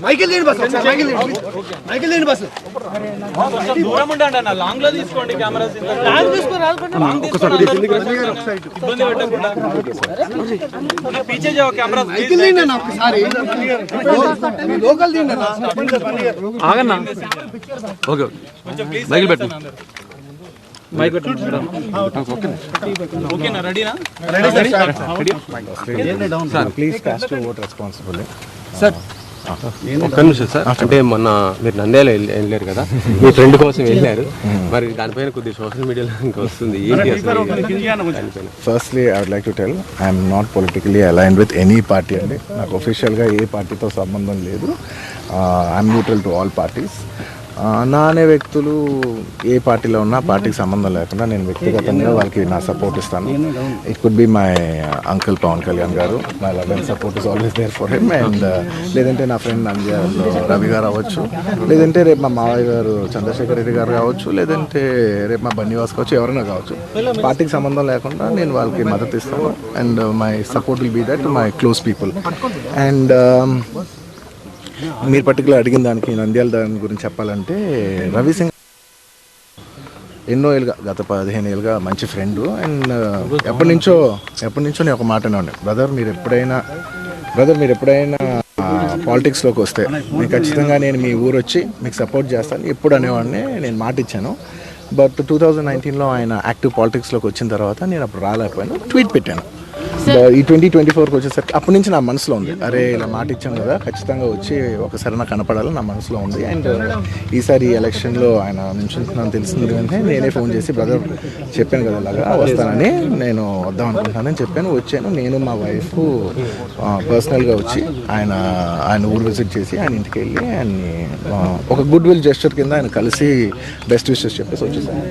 Michael లేని bus Michael లేని bus దూరం ఉండండి అన్న లాంగ్ లో తీసుకోండి కెమెరాస్ లాంగ్ తీసుకొని ఇబ్బంది పెట్టకుండా పీछे जाओ कैमरा మైకిల్ లేని అన్న ఒకసారి లోకల్ దిండి అన్న ఆగన్నా ఓకే కొంచెం ప్లీజ్ మైకిల్ పెట్టు మైక్ పెట్టు ఓకేనా రెడీనా sir please cost your vote responsibly sir ఒక్క నిమిషం సార్. అంటే మొన్న మీరు నంద్యాల వెళ్ళారు కదా, మీ ఫ్రెండ్ కోసం వెళ్ళారు, మరి దానిపైన కొద్దిగా సోషల్ మీడియాలో ఇంకా వస్తుంది ఏంటి అసలు? Firstly I would like to tell I'm not politically aligned with any party అండి. నాకు ఒఫీషియల్గా ఏ పార్టీతో సంబంధం లేదు. I'm neutral to all parties. నా అనే వ్యక్తులు ఏ పార్టీలో ఉన్నా పార్టీకి సంబంధం లేకుండా నేను వ్యక్తిగతంగా వాళ్ళకి నా సపోర్ట్ ఇస్తాను. It could be my uncle Pawan Kalyan garu, my love and support is always there for him. And లేదంటే నా ఫ్రెండ్ నంద్యాలలో రవి గారు అవ్వచ్చు, లేదంటే రేపు మా మావయ్య గారు చంద్రశేఖర్ రెడ్డి గారు కావచ్చు, లేదంటే రేపు మా బన్నివాస్ కావచ్చు, ఎవరైనా కావచ్చు. పార్టీకి సంబంధం లేకుండా నేను వాళ్ళకి మద్దతు ఇస్తాను. And my support will be that my close people. And మీరు పర్టికులర్ అడిగిన దానికి నంద్యాల దాని గురించి చెప్పాలంటే, రవి సింగ్ ఎన్నో ఏళ్ళుగా, గత 15 ఏళ్ళుగా మంచి ఫ్రెండ్. అండ్ ఎప్పటి నుంచో నేను ఒక మాట అన్నాను, బ్రదర్ మీరు ఎప్పుడైనా పాలిటిక్స్లోకి వస్తే మీకు ఖచ్చితంగా నేను మీ ఊరు వచ్చి మీకు సపోర్ట్ చేస్తాను ఎప్పుడు అనేవాడిని. నేను మాట ఇచ్చాను. బట్ 2019లో ఆయన యాక్టివ్ పాలిటిక్స్లోకి వచ్చిన తర్వాత నేను అప్పుడు రాలేకపోయాను. ట్వీట్ పెట్టాను. ఈ 2024కి వచ్చేసరికి అప్పటి నుంచి నా మనసులో ఉంది, అరే ఇలా మాట ఇచ్చాం కదా, ఖచ్చితంగా వచ్చి ఒకసారి నాకు కనపడాలని నా మనసులో ఉంది. అండ్ ఈసారి ఈ ఎలక్షన్లో ఆయన నుంచుంటున్నాను తెలిసింది వెంటనే నేనే ఫోన్ చేసి, బ్రదర్ చెప్పాను కదా ఇలాగా వస్తానని, నేను వద్దాం అనుకుంటున్నానని చెప్పాను. వచ్చాను. నేను మా వైఫ్ పర్సనల్గా వచ్చి ఆయన ఊరు విజిట్ చేసి ఆయన ఇంటికి వెళ్ళి ఆయన్ని ఒక గుడ్ విల్ జెస్చర్ కింద ఆయన కలిసి బెస్ట్ విషెస్ చెప్పేసి వచ్చేసాను.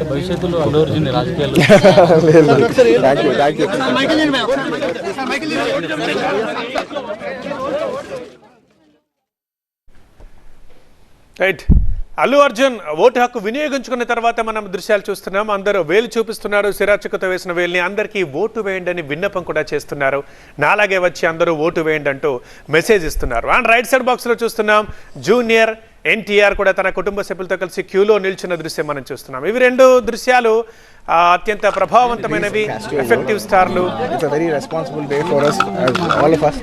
రైట్. అల్లు అర్జున్ ఓటు హక్కు వినియోగించుకున్న తర్వాత మనం దృశ్యాలు చూస్తున్నాం. అందరూ వేలు చూపిస్తున్నారు, సిరాచుకతో వేసిన వేలుని అందరికీ ఓటు వేయండి అని విన్నపం కూడా చేస్తున్నారు. నాలాగే వచ్చి అందరూ ఓటు వేయండి అంటూ మెసేజ్ ఇస్తున్నారు. అండ్ రైట్ సైడ్ బాక్స్లో చూస్తున్నాం జూనియర్ ఎన్టీఆర్ కూడా తన కుటుంబ సభ్యులతో కలిసి క్యూలో నిల్చున్న దృశ్యం మనం చూస్తున్నాం. ఇవి రెండు దృశ్యాలు అత్యంత ప్రభావవంతమైనవి, ఎఫెక్టివ్ స్టార్లు. It's a very responsible day for us, as all of us,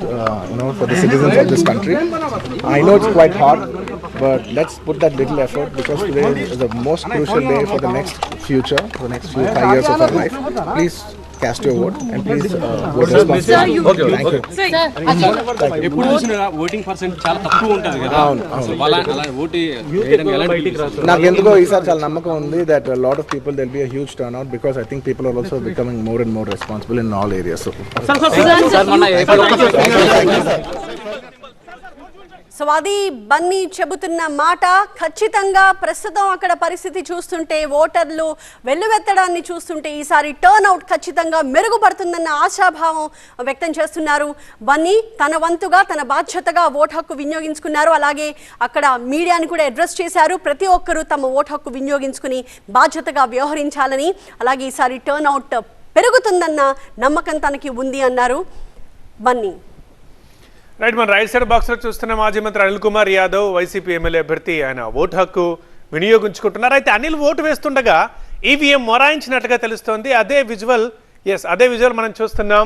for the citizens of this country. I know it's quite hard, but let's put that little effort, because today is the most crucial day for the next future, for the next 5 years of our life. Please cast your vote and please vote responsibly. Okay, thank you. ఎప్పుడు చూసినా voting percent చాలా తక్కువ ఉంటుంది కదా, అలా vote వేయడం ఎలా అనిపిస్తుంది? నాకు ఎందుకో ఈసారి చాలా నమ్మకం ఉంది that a lot of people, there will be a huge turnout, because I think people are also becoming more and more responsible in all areas. So అది బన్నీ చెబుతున్న మాట. ఖచ్చితంగా ప్రస్తుతం అక్కడ పరిస్థితి చూస్తుంటే, ఓటర్లు వెల్లువెత్తడాన్ని చూస్తుంటే ఈసారి టర్న్అవుట్ ఖచ్చితంగా మెరుగుపడుతుందన్న ఆశాభావం వ్యక్తం చేస్తున్నారు. బన్నీ తన వంతుగా, తన బాధ్యతగా ఓటు హక్కు వినియోగించుకున్నారు. అలాగే అక్కడ మీడియాని కూడా అడ్రస్ చేశారు. ప్రతి ఒక్కరూ తమ ఓటు హక్కు వినియోగించుకుని బాధ్యతగా వ్యవహరించాలని, అలాగే ఈసారి టర్న్అవుట్ పెరుగుతుందన్న నమ్మకం తనకి ఉంది అన్నారు బన్నీ. రైట్. మన రైట్ సైడ్ బాక్స్లో చూస్తున్న మాజీ మంత్రి అనిల్ కుమార్ యాదవ్, వైసీపీ ఎమ్మెల్యే అభ్యర్థి, ఆయన ఓటు హక్కు వినియోగించుకుంటున్నారు. అయితే అనిల్ ఓటు వేస్తుండగా ఈవీఎం మొరాయించినట్టుగా తెలుస్తోంది. అదే విజువల్ మనం చూస్తున్నాం.